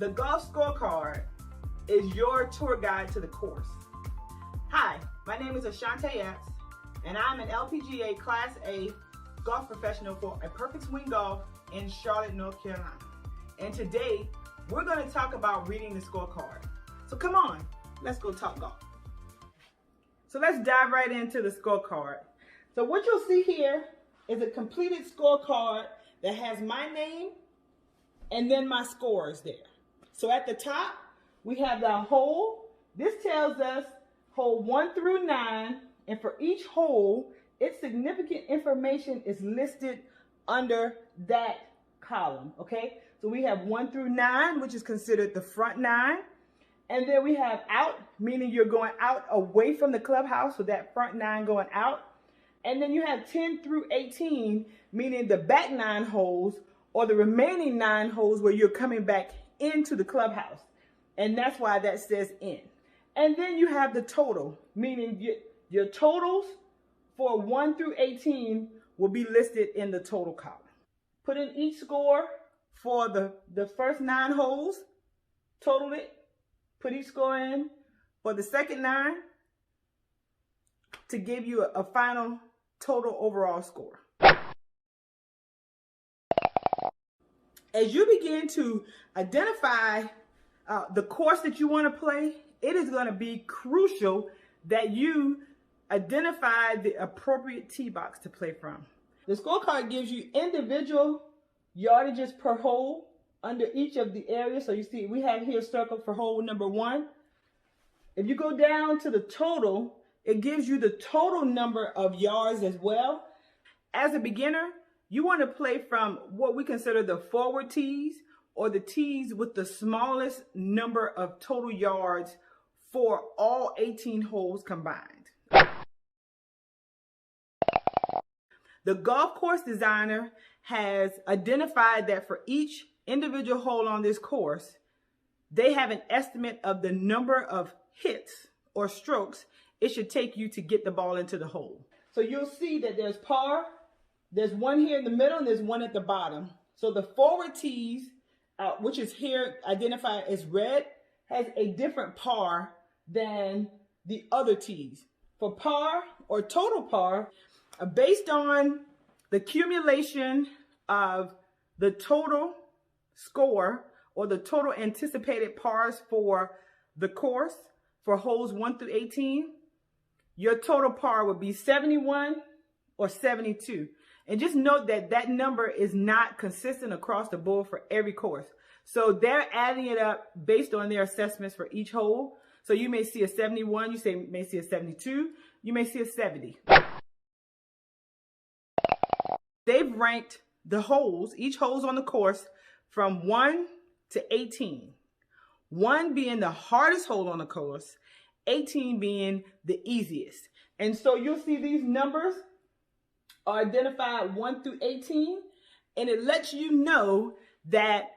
The Golf Scorecard is your tour guide to the course. Hi, my name is Ashaunta Epps, and I'm an LPGA Class A golf professional for A Perfect Swing Golf in Charlotte, North Carolina. And today, we're going to talk about reading the scorecard. So come on, let's go talk golf. So let's dive right into the scorecard. So what you'll see here is a completed scorecard that has my name and then my scores there. So at the top, we have the hole. This tells us hole 1 through 9, and for each hole, its significant information is listed under that column, okay? So we have 1 through 9, which is considered the front 9. And then we have out, meaning you're going out away from the clubhouse, so that front 9 going out. And then you have 10 through 18, meaning the back 9 holes or the remaining 9 holes where you're coming back into the clubhouse. And that's why that says in. And then you have the total, meaning your totals for 1 through 18 will be listed in the total column. Put in each score for the first 9 holes, total it, put each score in for the second 9 to give you a final total overall score. As you begin to identify the course that you want to play, it is going to be crucial that you identify the appropriate tee box to play from. The scorecard gives you individual yardages per hole under each of the areas. So you see we have here circled for hole number 1. If you go down to the total, it gives you the total number of yards as well. As a beginner, you want to play from what we consider the forward tees, or the tees with the smallest number of total yards for all 18 holes combined. The golf course designer has identified that for each individual hole on this course, they have an estimate of the number of hits or strokes it should take you to get the ball into the hole. So you'll see that there's par, there's one here in the middle, and there's one at the bottom. So the forward tees, which is here identified as red, has a different par than the other tees. For par or total par, based on the accumulation of the total score or the total anticipated pars for the course for holes 1 through 18, your total par would be 71 or 72. And just note that that number is not consistent across the board for every course. So they're adding it up based on their assessments for each hole. So you may see a 71, you may see a 72, you may see a 70. They've ranked the holes, each hole's on the course, from 1 to 18. 1 being the hardest hole on the course, 18 being the easiest. And so you'll see these numbers are identified 1 through 18, and it lets you know that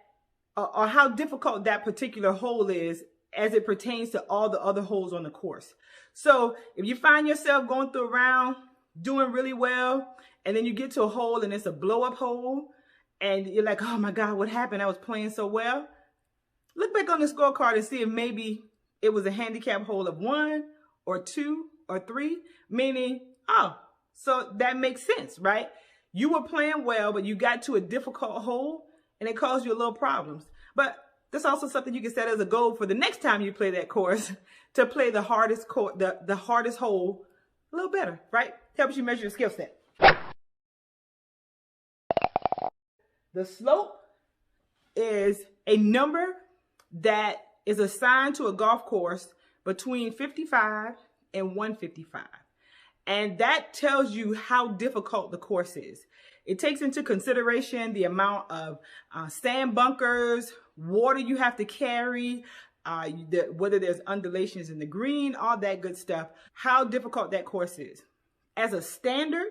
or how difficult that particular hole is as it pertains to all the other holes on the course. So if you find yourself going through a round doing really well, and then you get to a hole and it's a blow-up hole, and you're like, oh my God, what happened? I was playing so well. Look back on the scorecard and see if maybe it was a handicap hole of 1 or 2 or 3, meaning, oh, so that makes sense, right? You were playing well, but you got to a difficult hole and it caused you a little problems. But that's also something you can set as a goal for the next time you play that course, to play the hardest the hardest hole a little better, right? Helps you measure your skill set. The slope is a number that is assigned to a golf course between 55 and 155. And that tells you how difficult the course is. It takes into consideration the amount of sand bunkers, water you have to carry, whether there's undulations in the green, all that good stuff, how difficult that course is. As a standard,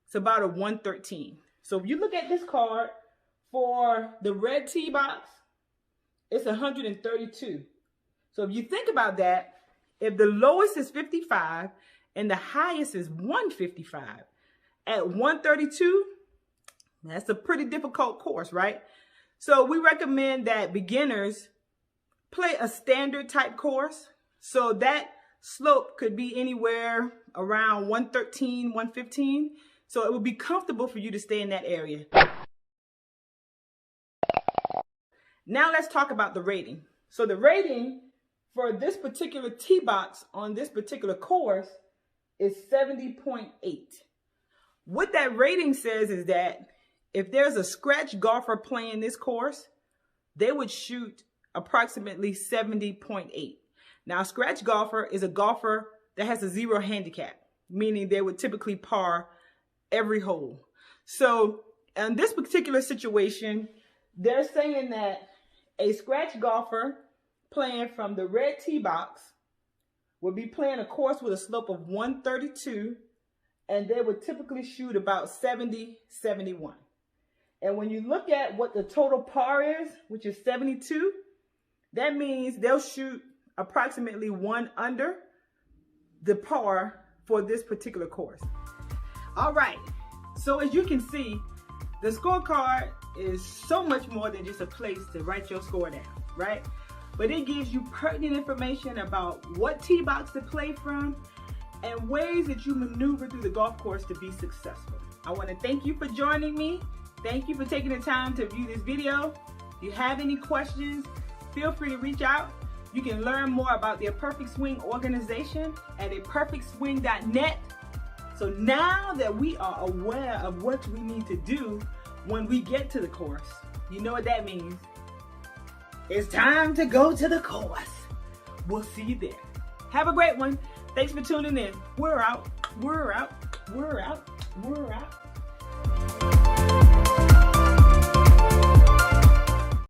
it's about a 113. So if you look at this card for the red tee box, it's 132. So if you think about that, if the lowest is 55 and the highest is 155, at 132, that's a pretty difficult course, right? So we recommend that beginners play a standard type course. So that slope could be anywhere around 113, 115. So it would be comfortable for you to stay in that area. Now let's talk about the rating. So the rating for this particular tee box on this particular course is 70.8. What that rating says is that if there's a scratch golfer playing this course, they would shoot approximately 70.8. Now, a scratch golfer is a golfer that has a 0 handicap, meaning they would typically par every hole. So in this particular situation, they're saying that a scratch golfer playing from the red tee box would be playing a course with a slope of 132, and they would typically shoot about 70, 71. And when you look at what the total par is, which is 72, that means they'll shoot approximately 1 under the par for this particular course. All right, so as you can see, the scorecard is so much more than just a place to write your score down, right? But it gives you pertinent information about what tee box to play from and ways that you maneuver through the golf course to be successful. I want to thank you for joining me. Thank you for taking the time to view this video. If you have any questions, feel free to reach out. You can learn more about the A Perfect Swing organization at aperfectswing.net. So now that we are aware of what we need to do when we get to the course, you know what that means. It's time to go to the course. We'll see you there. Have a great one. Thanks for tuning in. We're out. We're out. We're out. We're out.